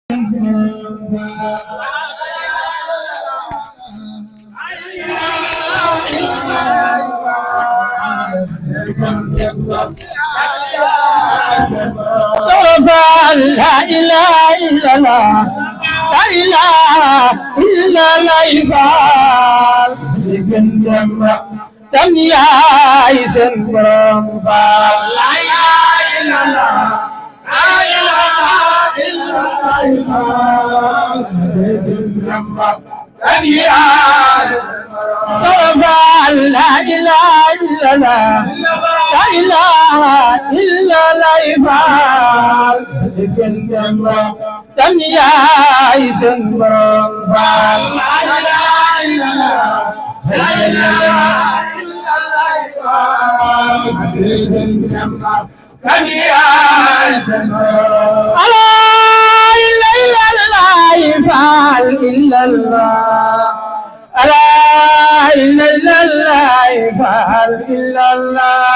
لا إله إلا الله لا إله إلا الله يفعل لكن دم يا إسن برام فعل لا إله إلا الله لا إله إلا الله يفعل لكن دم يا لا إله إلا الله لا إله إلا الله يفعل لكن دم يا إسن برام فعل لا إله إلا الله لا إله إلا الله يفعل لكن دم يا إسن برام لا إله يفعل إلا الله لا إله إلا الله يفعل إلا الله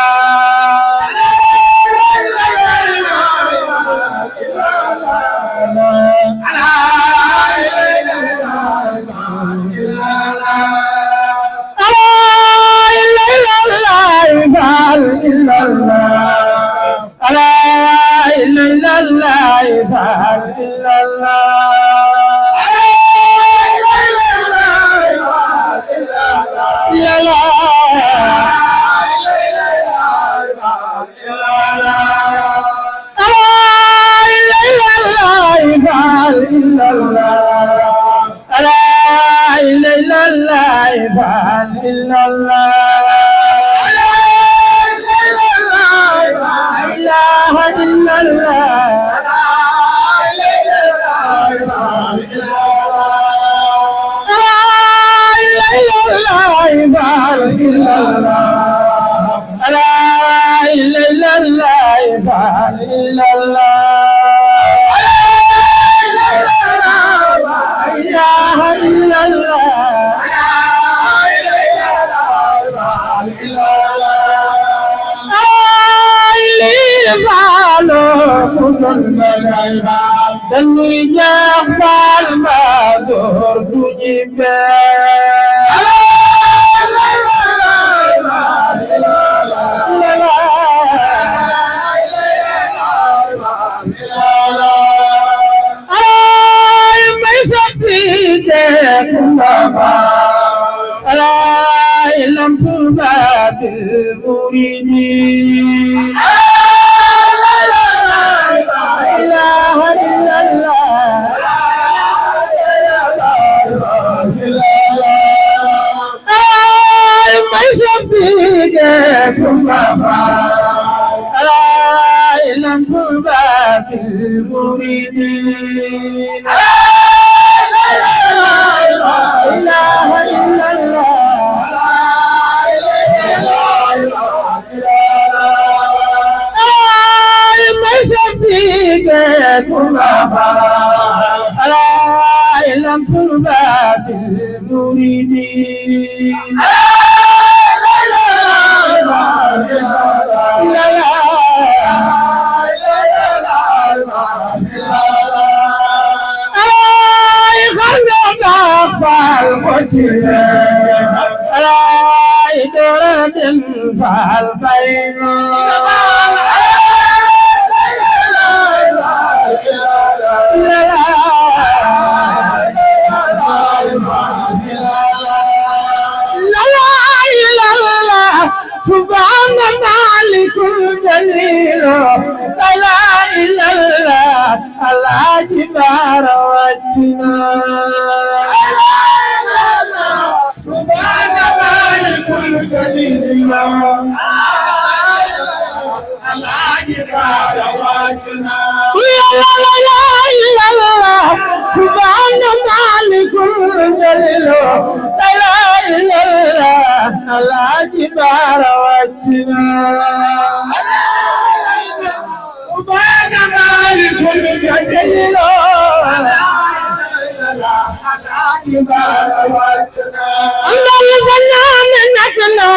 الله زنان نكنا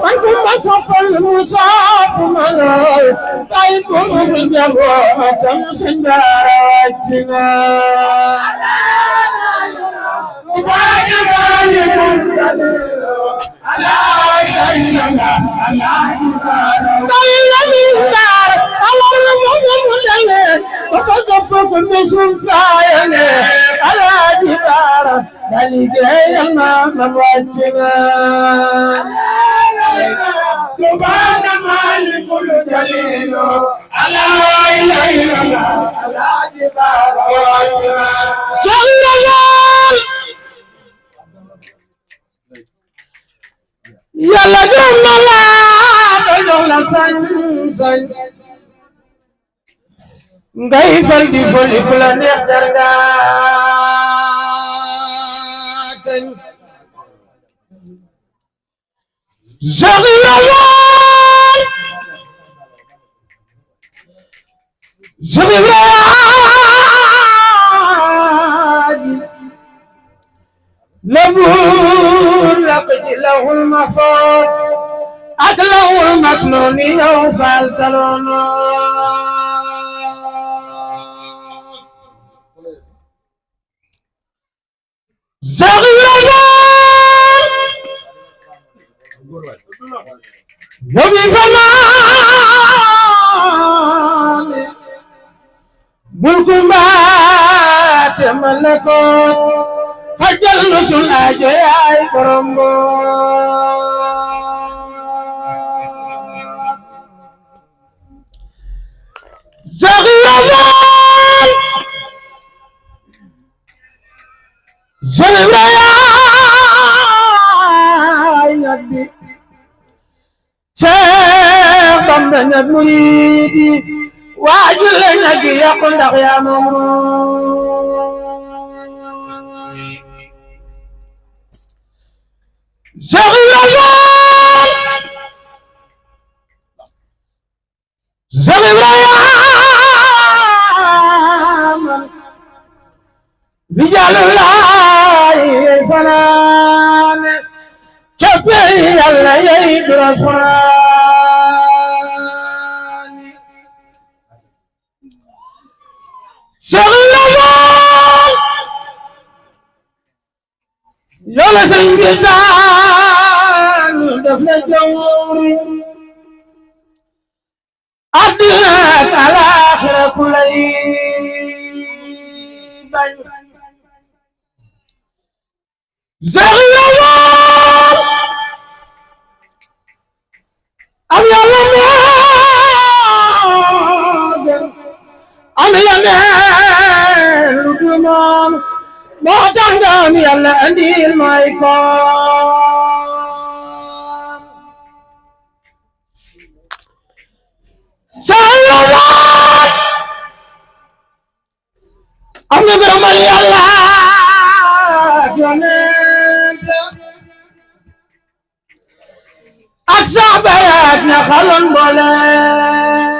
وانكم بصف المصاب ملاي طيبهم في الجبوة تمسن داراتنا سبحان مالك الجليل لا اله الا الله لا جبار شغل الله يلا جم الله دجول سن سن ngay fal di fal ku la neex jar nga kañ لبون لقد له المفوت أكله المكنون يوفى الكلون وبفمان ملك بات ملكوت فجلس الأجياء برمو زغيران زغيران نبي شيخ من المريد واجل النبي يقول لك يا ممرود زغيران زغيران رجال الله فنان كفي الله يدرسان زغيران يلا سنجدان دفن جوري أدناك على آخر كليبا زغيران أم يعلم أم ينال دمان ما تندم يلا عندي المايكون زغيران أم يبرم يلا جنات أقصى بياتنا خلون بولين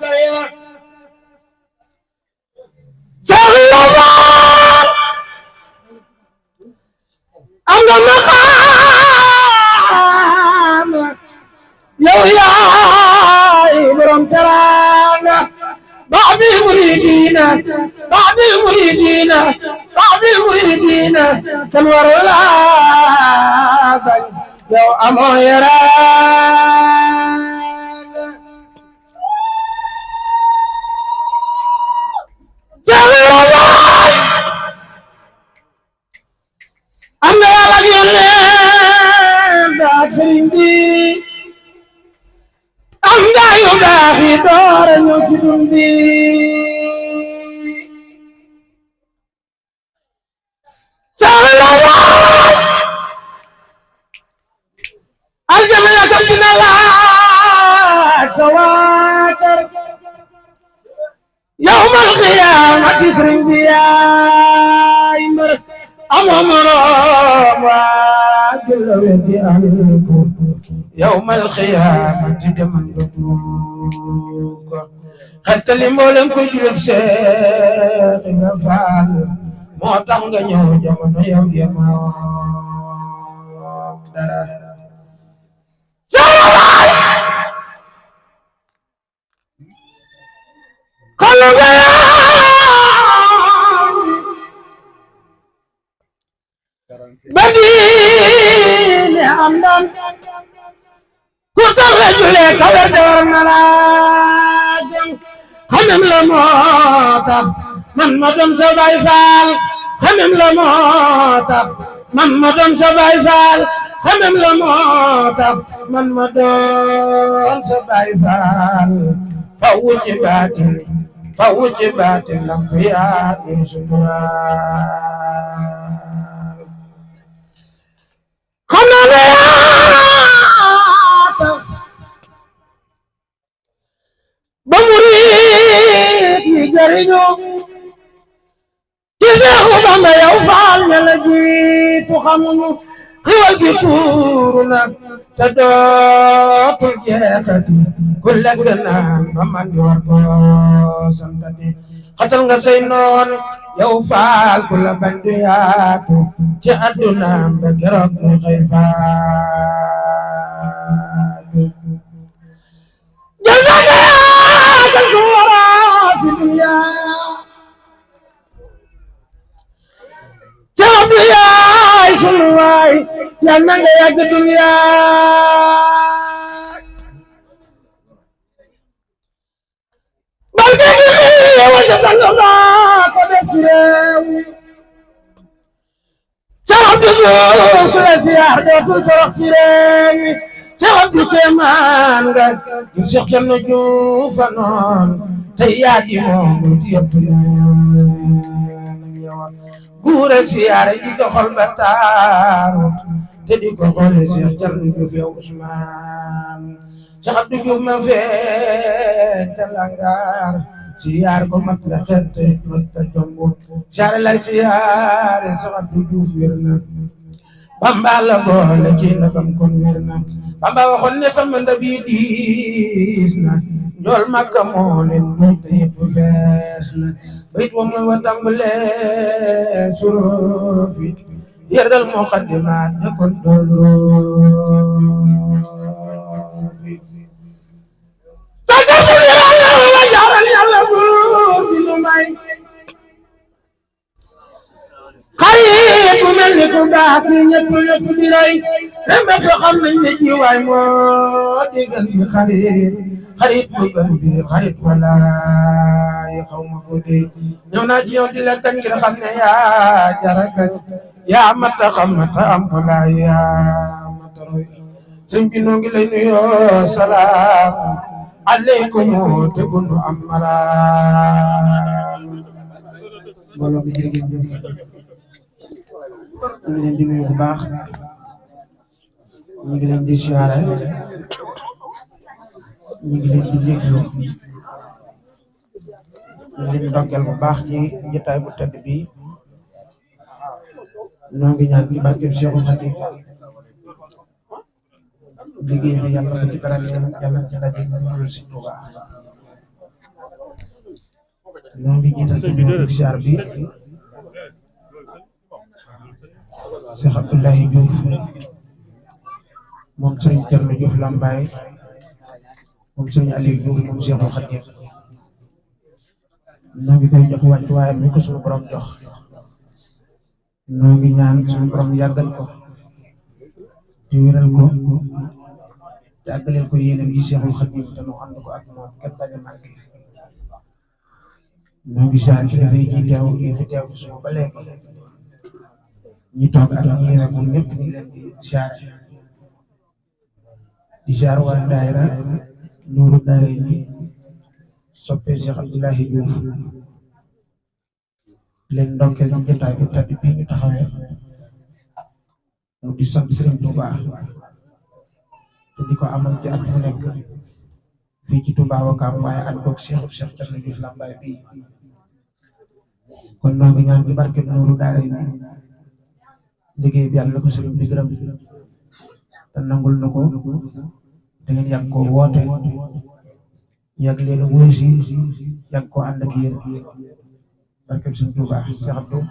كيا زغيران أمنا مقام يو يا إبرم ترانا بعض المريدين بعض المريدين بعض المريدين كالور الآبا لو أمو يران زغيران أمنا يا لقيان داخلين دي أمنا يداخي دور نكدن دي زغيران الجميع كمتنا الله سواتر يوم القيامة تسرين بيا إمر أمر واجل ودي أهلكم يوم القيامة تجمع بدوك حتى اللي مولم كجلب شيخ نفعل moo tax nga ñëw jamono yow yemoo dara sarawaay xolu ba diine am ndam ku tax la julee kawe door na la jëm xamem la moo tax man ma doon sa Baay Faal xamem la moo tax man ma doon sa Baay Faal xamem la moo tax man ma doon sa Baay Faal faw ci baatin lam fi yaa di suturaal xam naa ne yaa tax ba murit yi jariñu ci Seexu Bamba yow faal ña la jiitu xamuñu xiwal gi tuuru na te dootul jeexati ku lekk naan ba man di war ko santati xatal nga say noon yow faal ku la bañ du yaatu ci àdduna ba keroog mu xëy faatu jazaka yaakal ku wara fi dunya ca Abdu yaay sunu waay yal na nga yàgg dunya barke gi xéewal ca tànn baa ko def ci réew ca Abdu Juuf ku la siyaar dootul torox ci réew mi ca Abdu kéemaan nga ñu Seex Cerno Juuf fa noon tey yaa di moom di yëpp guur ak siyaare ji doxal ba taaru te di ko xoole Seex Cerno Juuf yow Usmaan Seex Abdu Juuf ma fee te langaar siyaar ko mat la xette mat la jombo siyaare lay siyaare Seex Abdu Juuf wér na Bamba la boole ci ndabam kon wér na Bamba waxoon ne sama ndab yi diis na njool Makka moo leen moom te yëpp fees na bayit moom la wa tàmbalee surufi yerdal muqaddimaat ne kon doolu sakamu yàlla la jaaral yàlla buur bi nu may xarit bu mel ni ku baax ki ñëpp di roy rembe ko xam nañ ne jiwaay moo di gën bi xarit bu gën bi xarit walaay xaw ma ko dee ñëw naa ci yow di la kan ngir xam ne yaa jara kan yaa mata xam mata am walaay yaa mata roy sëñ bi noo ngi lay nuyoo salaam aleykum te bunu am malaam mbooloo mi jërëjëf ñu ngi leen di nuyu bu baax ñu ngi leen di siyaare ñu ngi leen di jéglu ñu ngi leen di ndokkeel bu baax ci jotaay bu tedd bi ñoo ngi ñaan ci barkeb Seexul Xadiim liggéey bi yàlla ko ci kanam yàlla ci daje ñu si Tuubaa ñoo ngi jiital ci biir siyaar bi Seex Abdoulaye Diouf moom Sëriñ Cerno Diouf Lambaye moom Sëriñ Aliou Diouf moom Seexul Xadiim ñoo ngi koy jox wàccuwaayam mi ko suñu borom jox ñoo ngi ñaan suñu borom yàggal ko te wéral ko te àggaleel ko yéenam gi Seexul Xadiim te nu ànd ko ak moom kenn bañ a manqué ñoo ngi siyaar ci dafay ji teew yi fi teew suñu ba léegi ñi toog ak ñi rek moom ñëpp ñu ngi leen di siyaar di siyaar waa daayira Nuuru Daarayni soppe Seex Abdoulaye Diouf leen ndokkeel ci jotaay bu tedd bii ñu taxawee mu di sant Sëriñ Tuubaa te di ko amal ci at mu nekk fii ci Touba Ouakam waaye at boog Seex Cerno Diouf Lambaye bii kon noo ngi ñaan ci barke Nuuru Daarayni liggéey bi yàlla na ko sëriñ bi gërëm te nangul na ko da ngeen yàgg koo woote yàgg leen wuy si yàgg koo ànd ak yéen barkeb Sëñ Tuubaa Cheikh Abdou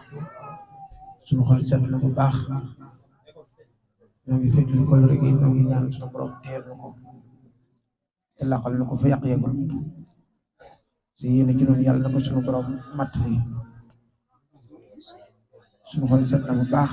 suñu xol sedd na bu baax ñoo ngi fekk ko rek ñoo ngi ñaan suñu borom teel na ko te laqal na ko fa yàq yegul si yéen ci noonu yàlla na ko suñu borom mattali suñu xol sedd na bu baax